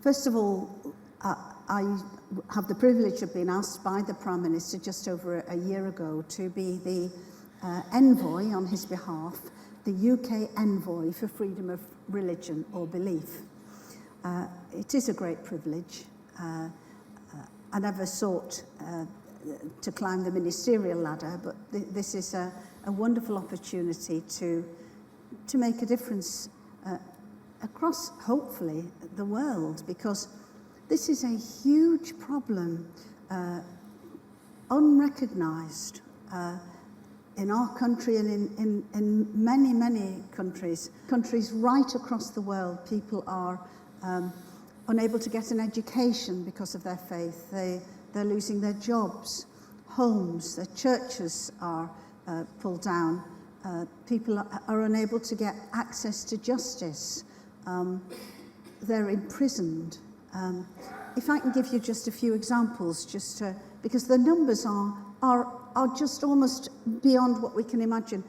First of all, I have the privilege of being asked by the Prime Minister just over a year ago to be the envoy on his behalf, the UK envoy for freedom of religion or belief. It is a great privilege. I never sought to climb the ministerial ladder, but this is a wonderful opportunity to make a difference across, hopefully, the world, because this is a huge problem, unrecognised in our country and in many, many countries. Countries right across the world, people are unable to get an education because of their faith. They're losing their jobs, homes, their churches are pulled down. People are unable to get access to justice. They're imprisoned. If I can give you just a few examples, because the numbers are just almost beyond what we can imagine.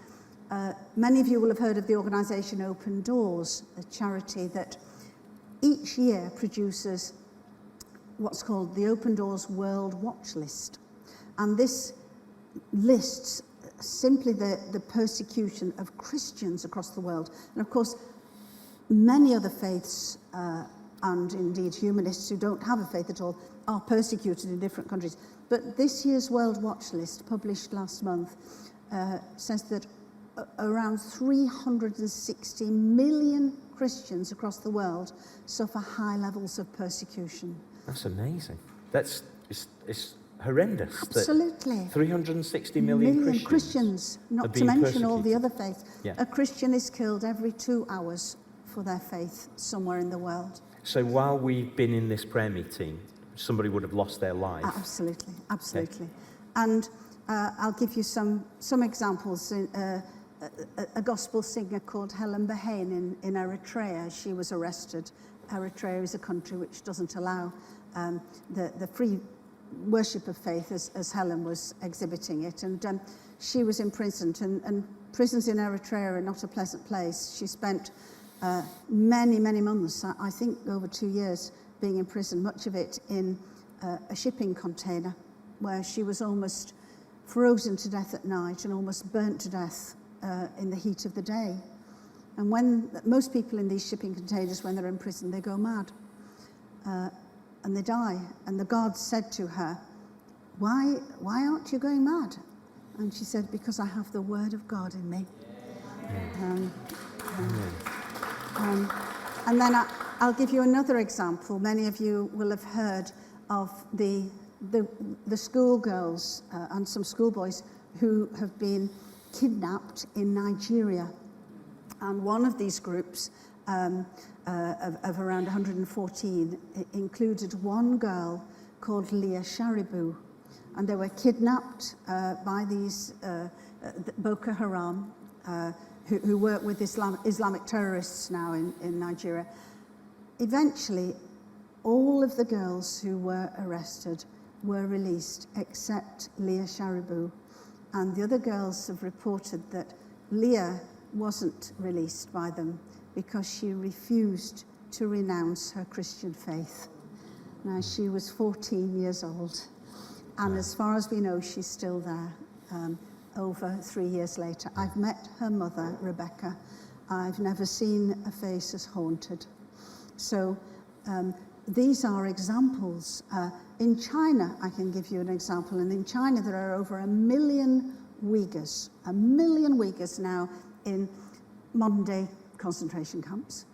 Many of you will have heard of the organisation Open Doors, a charity that each year produces what's called the Open Doors World Watch List. And this lists simply the persecution of Christians across the world. And of course, many other faiths and indeed humanists who don't have a faith at all are persecuted in different countries. But this year's World Watch List, published last month, says that around 360 million Christians across the world suffer high levels of persecution. That's amazing. It's horrendous. Absolutely. 360 million Christians, not to mention all the other faiths. Yeah. A Christian is killed every 2 hours for their faith somewhere in the world. So while we've been in this prayer meeting, somebody would have lost their life. Absolutely. Okay. And I'll give you some examples. A gospel singer called Helen Bahane in Eritrea, she was arrested. Eritrea is a country which doesn't allow the free worship of faith as Helen was exhibiting it. And she was imprisoned, and prisons in Eritrea are not a pleasant place. She spent many, many months, I think over 2 years, being in prison, much of it in a shipping container, where she was almost frozen to death at night and almost burnt to death in the heat of the day. And when most people in these shipping containers, when they're in prison, they go mad and they die. And the guards said to her, why aren't you going mad? And she said, because I have the word of God in me. And then I'll give you another example. Many of you will have heard of the schoolgirls and some schoolboys who have been kidnapped in Nigeria. And one of these groups of around 114 included one girl called Leah Sharibu. And they were kidnapped by these Boko Haram, who work with Islamic terrorists now in Nigeria. Eventually, all of the girls who were arrested were released except Leah Sharibu. And the other girls have reported that Leah wasn't released by them because she refused to renounce her Christian faith. Now, she was 14 years old, and as far as we know, she's still there. Over 3 years later, I've met her mother, Rebecca. I've never seen a face as haunted. So these are examples. In China, I can give you an example, and in China there are over 1 million Uyghurs now in modern-day concentration camps,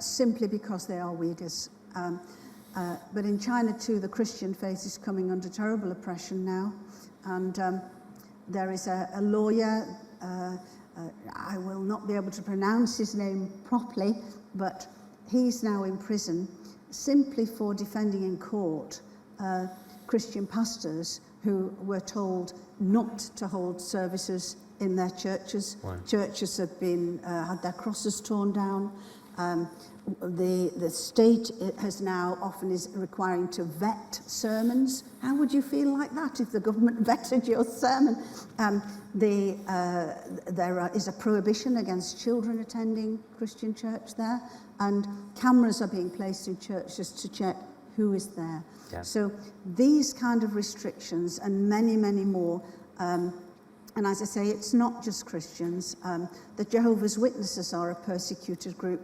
simply because they are Uyghurs. But in China too, the Christian faith is coming under terrible oppression now, and there is a lawyer, I will not be able to pronounce his name properly, but he's now in prison simply for defending in court Christian pastors who were told not to hold services in their churches. Wow. Churches have been had their crosses torn down. The state has now often is requiring to vet sermons. How would you feel like that if the government vetted your sermon? There is a prohibition against children attending Christian church there, and cameras are being placed in churches to check who is there. Yeah. So these kind of restrictions and many, many more. And as I say, it's not just Christians. The Jehovah's Witnesses are a persecuted group.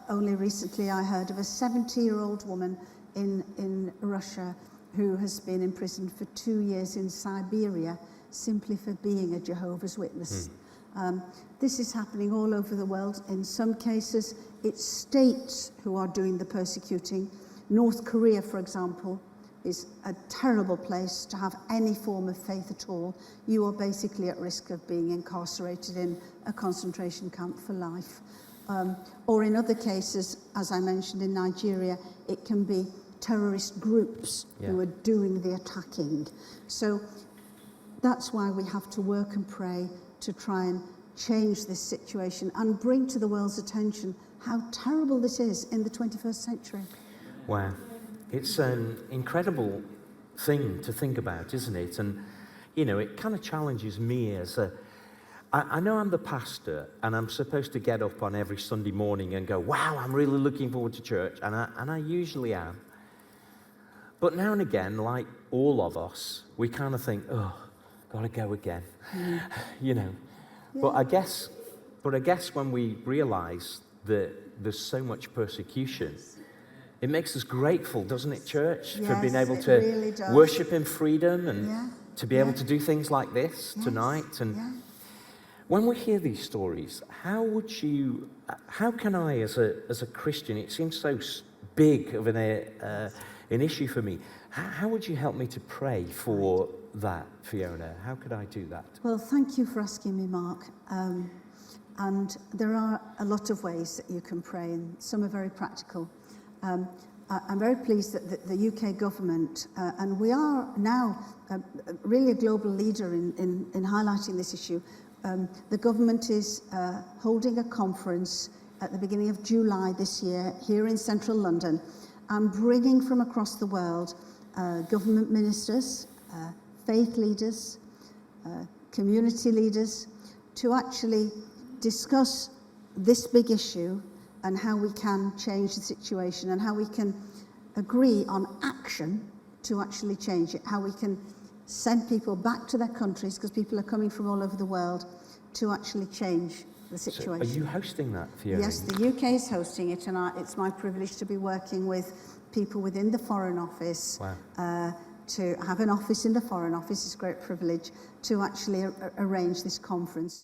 Only recently I heard of a 70-year-old woman in Russia who has been imprisoned for 2 years in Siberia simply for being a Jehovah's Witness. This is happening all over the world. In some cases, it's states who are doing the persecuting. North Korea, for example, is a terrible place to have any form of faith at all. You are basically at risk of being incarcerated in a concentration camp for life. Or in other cases, as I mentioned in Nigeria, it can be terrorist groups who are doing the attacking. So that's why we have to work and pray to try and change this situation and bring to the world's attention how terrible this is in the 21st century. Wow. It's an incredible thing to think about, isn't it? And, you know, it kind of challenges me as I know I'm the pastor and I'm supposed to get up on every Sunday morning and go, wow, I'm really looking forward to church. And I usually am. But now and again, like all of us, we kind of think, oh, gotta go again, you know. Yeah. But I guess when we realize that there's so much persecution, it makes us grateful, doesn't it, church? Yes, for being able to really worship in freedom and to be able to do things like this tonight. And when we hear these stories, how can I, as a Christian, it seems so big of an issue for me, how would you help me to pray for that, Fiona? How could I do that? Well, thank you for asking me, Mark. And there are a lot of ways that you can pray, and some are very practical. I'm very pleased that the UK government, and we are now really a global leader in highlighting this issue. The government is holding a conference at the beginning of July this year here in central London, and bringing from across the world government ministers, faith leaders, community leaders, to actually discuss this big issue and how we can change the situation and how we can agree on action to actually change it, how we can send people back to their countries, because people are coming from all over the world, to actually change the situation. So are you hosting that, Fiona? Yes, the UK is hosting it, and it's my privilege to be working with people within the Foreign Office. Wow. To have an office in the Foreign Office is a great privilege to actually arrange this conference.